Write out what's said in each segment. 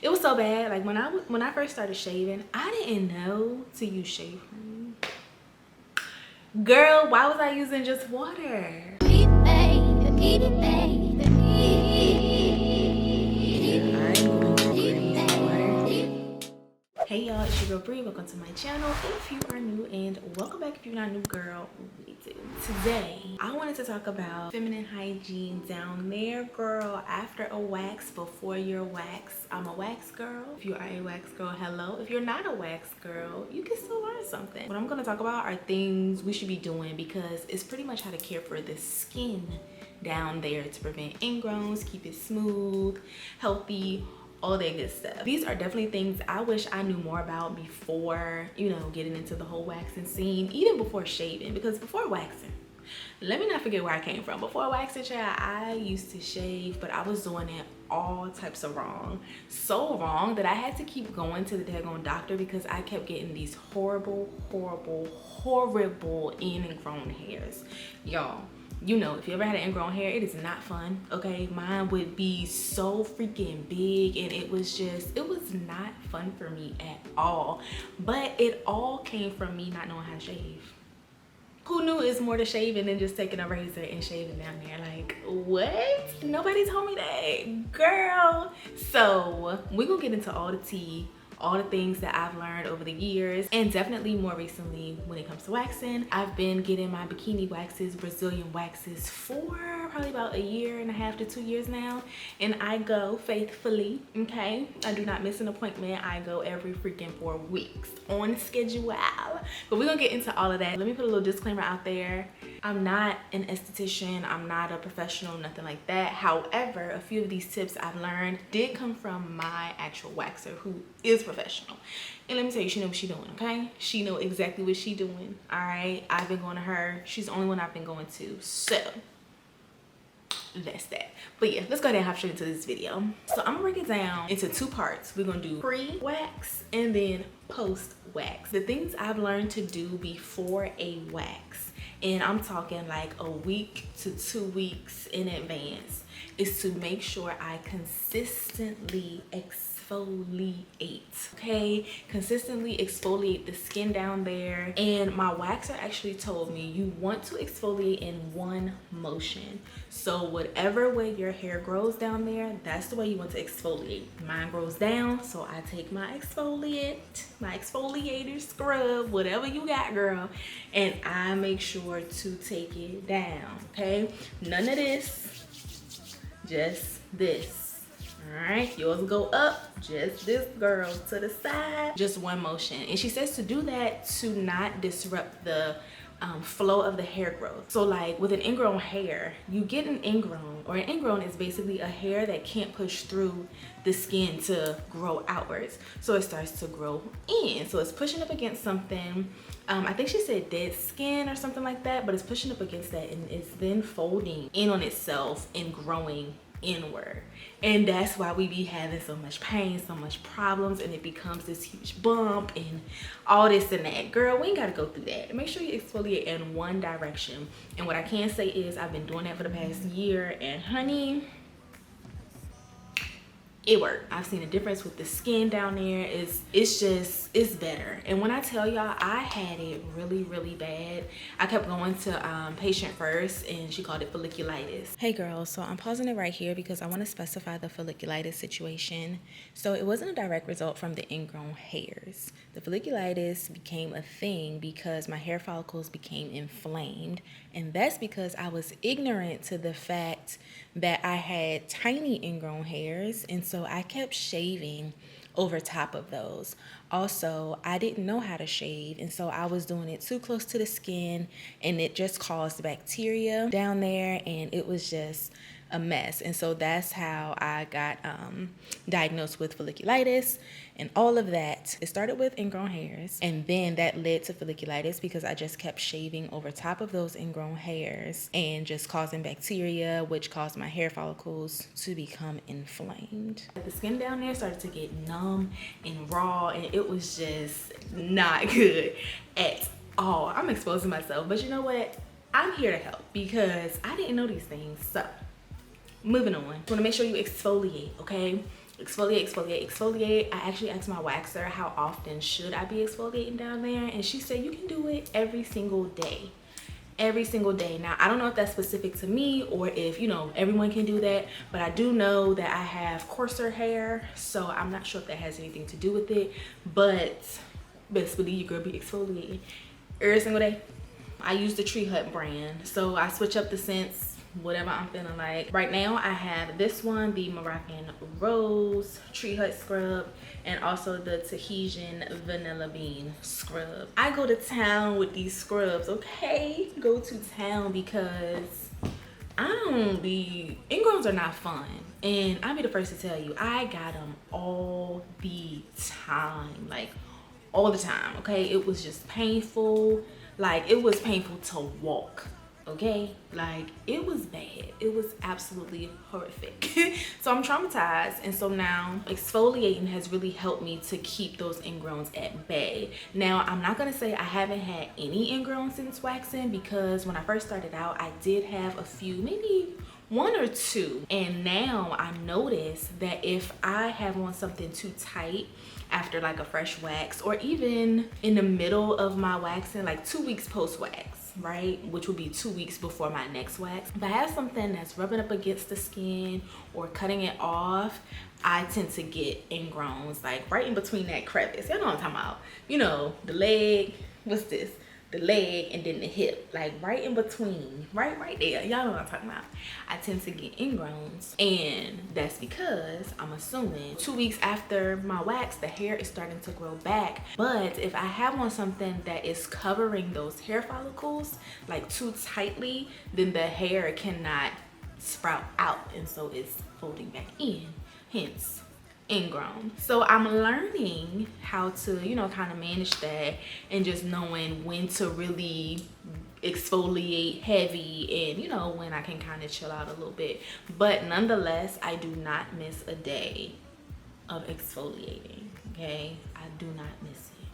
It was so bad. Like when I first started shaving, I didn't know to use shave cream. Girl, why was I using just water? Hey y'all, it's your girl Bree. Welcome to my channel if you are new, and welcome back if you're not new, girl. Me too. Today I wanted to talk about feminine hygiene down there, girl. After a wax, before your wax. I'm a wax girl. If you are a wax girl, hello. If you're not a wax girl, you can still learn something. What I'm going to talk about are things we should be doing, because it's pretty much how to care for the skin down there to prevent ingrowns, keep it smooth, healthy, all that good stuff. These are definitely things I wish I knew more about before, you know, getting into the whole waxing scene, even before shaving. Because before waxing, let me not forget where I came from. Before waxing, child, I used to shave, but I was doing it all types of wrong. So wrong that I had to keep going to the daggone doctor because I kept getting these horrible ingrown hairs. Y'all, you know, if you ever had an ingrown hair, it is not fun, okay? Mine would be so freaking big, and it was not fun for me at all. But it all came from me not knowing how to shave. Who knew it's more to shaving than just taking a razor and shaving down there? Like, what? Nobody told me that, girl. So we're gonna get into all the tea, all the things that I've learned over the years, and definitely more recently when it comes to waxing. I've been getting my bikini waxes, Brazilian waxes, for probably about 1.5 to 2 years now, and I go faithfully, okay? I do not miss an appointment. I go every freaking 4 weeks on schedule. But we're gonna get into all of that. Let me put a little disclaimer out there. I'm not an esthetician, I'm not a professional, nothing like that. However, a few of these tips I've learned did come from my actual waxer, who is professional. And let me tell you, she knows what she's doing, okay? She knows exactly what she's doing, all right? I've been going to her. She's the only one I've been going to. So that's that. But yeah, let's go ahead and hop straight into this video. So I'm gonna break it down into 2 parts. We're gonna do pre-wax and then post-wax. The things I've learned to do before a wax, and I'm talking like a week to 2 weeks in advance, is to make sure I consistently exfoliate, okay? Consistently exfoliate the skin down there. And my waxer actually told me you want to exfoliate in one motion. So whatever way your hair grows down there, that's the way you want to exfoliate. Mine grows down, so I take my exfoliator scrub, whatever you got, girl, and I make sure to take it down, okay? None of this, just this. All right, yours go up, just this, girl, to the side, just one motion. And she says to do that to not disrupt the flow of the hair growth. So like with an ingrown hair, you get an ingrown, or an ingrown is basically a hair that can't push through the skin to grow outwards, so it starts to grow in. So it's pushing up against something, I think she said dead skin or something like that, but it's pushing up against that, and it's then folding in on itself and growing inward. And that's why we be having so much pain, so much problems, and it becomes this huge bump and all this and that. Girl, we ain't gotta go through that. Make sure you exfoliate in one direction. And what I can say is I've been doing that for the past year, and honey, it worked. I've seen a difference with the skin down there. It's better. And when I tell y'all, I had it really bad. I kept going to patient first, and she called it folliculitis. Hey girls, so I'm pausing it right here because I want to specify the folliculitis situation. So it wasn't a direct result from the ingrown hairs. The folliculitis became a thing because my hair follicles became inflamed, and that's because I was ignorant to the fact that I had tiny ingrown hairs, and so I kept shaving over top of those. Also, I didn't know how to shave, and so I was doing it too close to the skin, and it just caused bacteria down there, and it was just a mess. And so that's how I got diagnosed with folliculitis and all of that. It started with ingrown hairs, and then that led to folliculitis because I just kept shaving over top of those ingrown hairs and just causing bacteria, which caused my hair follicles to become inflamed. The skin down there started to get numb and raw, and it was just not good at all. I'm exposing myself, but you know what? I'm here to help because I didn't know these things. So moving on, you want to make sure you exfoliate, okay? exfoliate. I actually asked my waxer how often should I be exfoliating down there, and she said you can do it every single day. Every single day. Now, I don't know if that's specific to me or if, you know, everyone can do that, but I do know that I have coarser hair, so I'm not sure if that has anything to do with it, but best believe your girl be exfoliating every single day. I use the Tree Hut brand, so I switch up the scents, whatever I'm feeling like. Right now, I have this one, the Moroccan Rose Tree Hut Scrub, and also the Hygiene Vanilla Bean Scrub. I go to town with these scrubs, okay? Go to town because I don't be, ingrowns are not fun. And I'll be the first to tell you, I got them all the time, like all the time, okay? It was just painful. Like, it was painful to walk, okay? Like, it was bad. It was absolutely horrific. So I'm traumatized, and so now exfoliating has really helped me to keep those ingrowns at bay. Now, I'm not gonna say I haven't had any ingrowns since waxing, because when I first started out, I did have a few, maybe 1 or 2, and now I notice that if I have on something too tight after like a fresh wax, or even in the middle of my waxing, like 2 weeks post wax, right, which will be 2 weeks before my next wax, if I have something that's rubbing up against the skin or cutting it off, I tend to get ingrowns like right in between that crevice. Y'all know what I'm talking about, you know, the leg, what's this, the leg, and then the hip, like right in between, right there. Y'all know what I'm talking about. I tend to get ingrowns, and that's because I'm assuming 2 weeks after my wax, the hair is starting to grow back. But if I have on something that is covering those hair follicles like too tightly, then the hair cannot sprout out, and so it's folding back in, hence ingrown. So I'm learning how to, you know, kind of manage that, and just knowing when to really exfoliate heavy, and you know, when I can kind of chill out a little bit. But nonetheless, I do not miss a day of exfoliating, okay? I do not miss it.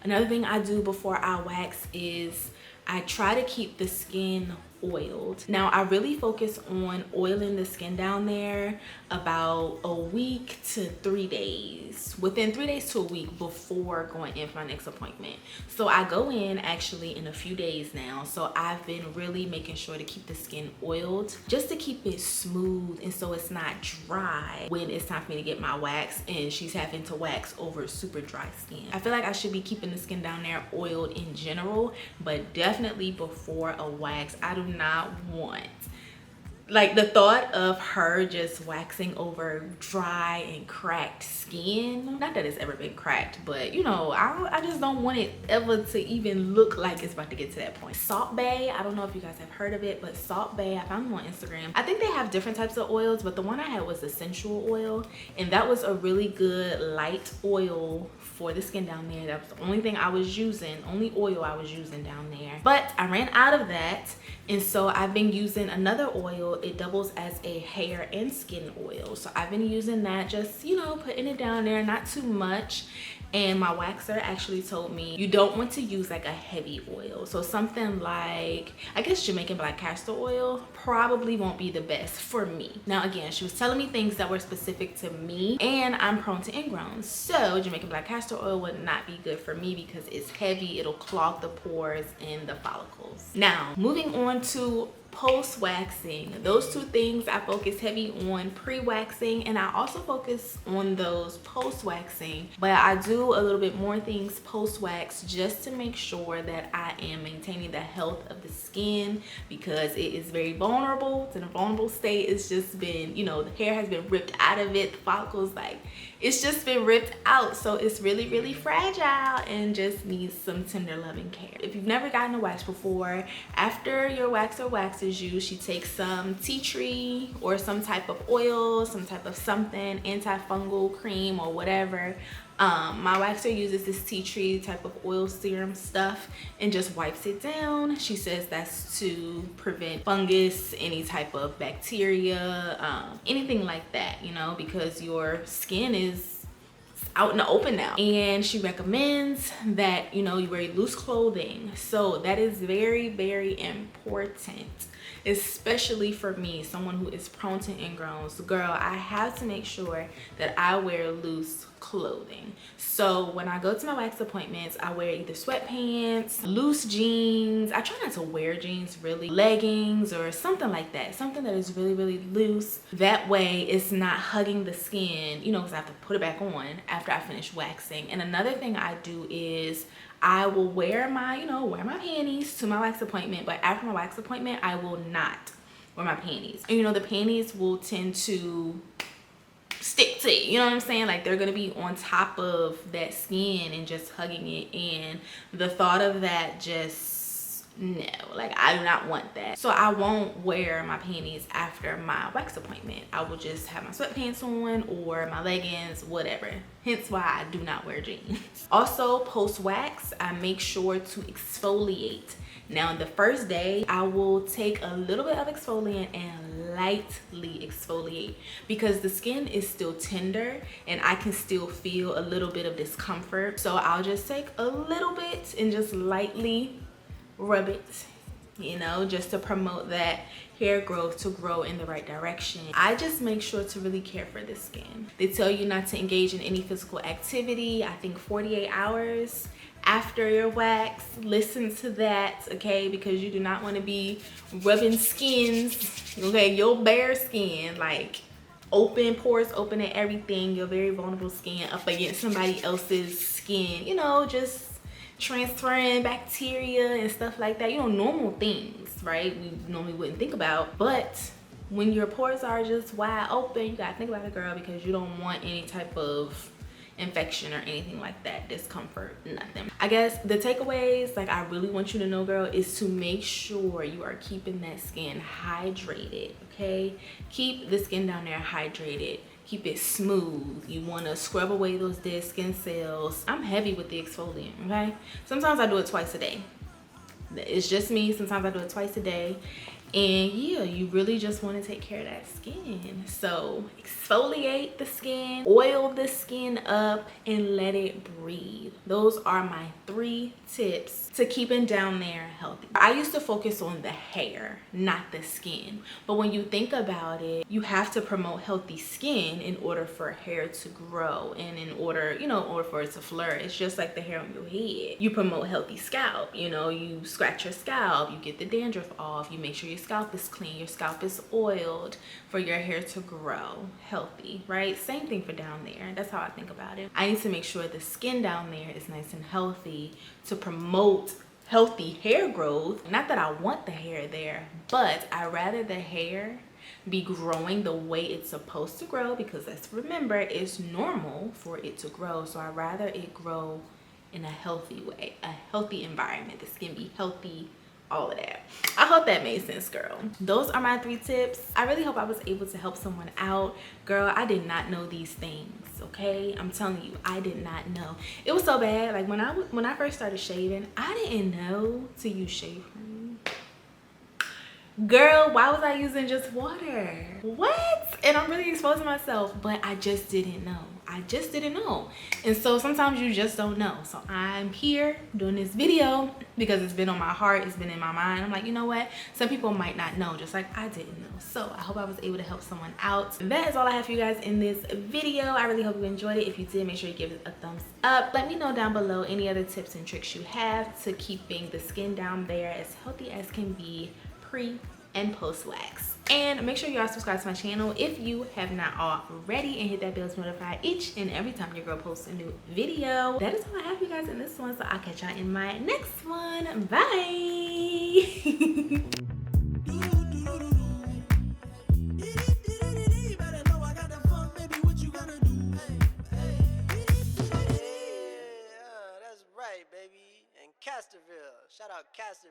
Another thing I do before I wax is I try to keep the skin oiled. Now, I really focus on oiling the skin down there about a week to 3 days, within 3 days to a week before going in for my next appointment. So I go in actually in a few days now. So I've been really making sure to keep the skin oiled, just to keep it smooth, and so it's not dry when it's time for me to get my wax and she's having to wax over super dry skin. I feel like I should be keeping the skin down there oiled in general, but definitely before a wax, I do not want, like, the thought of her just waxing over dry and cracked skin. Not that it's ever been cracked, but you know, I just don't want it ever to even look like it's about to get to that point. Salt Bae, I don't know if you guys have heard of it, but Salt Bae, I found them on Instagram. I think they have different types of oils, but the one I had was essential oil, and that was a really good light oil for the skin down there. That was the only thing I was using, only oil I was using down there. But I ran out of that, and so I've been using another oil. It doubles as a hair and skin oil, so I've been using that, just, you know, putting it down there, not too much. And my waxer actually told me you don't want to use like a heavy oil, so something like, I guess, Jamaican black castor oil probably won't be the best for me. Now again, she was telling me things that were specific to me, and I'm prone to ingrowns, so Jamaican black castor oil would not be good for me because it's heavy. It'll clog the pores and the follicles. Now moving on to post-waxing, those two things I focus heavy on pre-waxing, and I also focus on those post-waxing, but I do a little bit more things post-wax just to make sure that I am maintaining the health of the skin, because it is very vulnerable. It's in a vulnerable state. It's just been, you know, the hair has been ripped out of it, the follicles, like, it's just been ripped out, so it's really, really fragile and just needs some tender loving care. If you've never gotten a wax before, after your waxer waxes you, she takes some tea tree or some type of oil, some type of something, antifungal cream or whatever. My waxer uses this tea tree type of oil serum stuff and just wipes it down. She says that's to prevent fungus, any type of bacteria, anything like that, you know, because your skin is out in the open now, and she recommends that you wear loose clothing. So that is very, very important, especially for me, someone who is prone to ingrowns. Girl, I have to make sure that I wear loose clothing. So when I go to my wax appointments, I wear either sweatpants, loose jeans. I try not to wear jeans really, leggings or something like that, something that is really, really loose. That way it's not hugging the skin, because I have to put it back on after I finish waxing. And another thing I do is I will wear my wear my panties to my wax appointment, but after my wax appointment I will not wear my panties. And the panties will tend to stick to it, you know what I'm saying? Like, they're gonna be on top of that skin and just hugging it, and the thought of that, just no, like, I do not want that. So I won't wear my panties after my wax appointment. I will just have my sweatpants on or my leggings, whatever. Hence why I do not wear jeans. Also, post wax, I make sure to exfoliate. Now, the first day, I will take a little bit of exfoliant and lightly exfoliate, because the skin is still tender and I can still feel a little bit of discomfort. So I'll just take a little bit and just lightly rub it, just to promote that hair growth to grow in the right direction. I just make sure to really care for the skin. They tell you not to engage in any physical activity, I think 48 hours after your wax. Listen to that, okay? Because you do not want to be rubbing skins, okay? Your bare skin, like open, pores open and everything, your very vulnerable skin up against somebody else's skin, just transferring bacteria and stuff like that, normal things, right? We normally wouldn't think about. But when your pores are just wide open, you gotta think about it, girl, because you don't want any type of infection or anything like that, discomfort, nothing. I guess the takeaways, like, I really want you to know, girl, is to make sure you are keeping that skin hydrated, okay? Keep the skin down there hydrated. Keep it smooth. You want to scrub away those dead skin cells. I'm heavy with the exfoliant, okay? Sometimes I do it twice a day. It's just me. Sometimes I do it twice a day. And yeah, you really just want to take care of that skin. So exfoliate the skin, oil the skin up, and let it breathe. Those are my 3 tips to keeping down there healthy. I used to focus on the hair, not the skin. But when you think about it, you have to promote healthy skin in order for hair to grow, and in order, in order for it to flourish. Just like the hair on your head. You promote healthy scalp, you scratch your scalp, you get the dandruff off, you make sure your scalp is clean, your scalp is oiled for your hair to grow healthy, right? Same thing for down there. That's how I think about it. I need to make sure the skin down there is nice and healthy to promote healthy hair growth. Not that I want the hair there, but I rather the hair be growing the way it's supposed to grow, because let's remember, it's normal for it to grow. So I rather it grow in a healthy way, a healthy environment, the skin be healthy, all of that. I hope that made sense, girl. Those are my 3 tips. I really hope I was able to help someone out. Girl, I did not know these things, okay? I'm telling you, I did not know. It was so bad. Like, when I first started shaving, I didn't know to use shave cream. Girl, why was I using just water? What? And I'm really exposing myself, but I just didn't know. I just didn't know. And so sometimes you just don't know. So I'm here doing this video because it's been on my heart, it's been in my mind. I'm like, you know what? Some people might not know, just like I didn't know. So I hope I was able to help someone out. That is all I have for you guys in this video. I really hope you enjoyed it. If you did, make sure you give it a thumbs up. Let me know down below any other tips and tricks you have to keeping the skin down there as healthy as can be pre and post wax. And make sure you are subscribed to my channel if you have not already, and hit that bell to notify each and every time your girl posts a new video. That is all I have, you guys, in this one, so I'll catch y'all in my next one. Bye. That's right, baby. And Casterville. Shout out Casterville.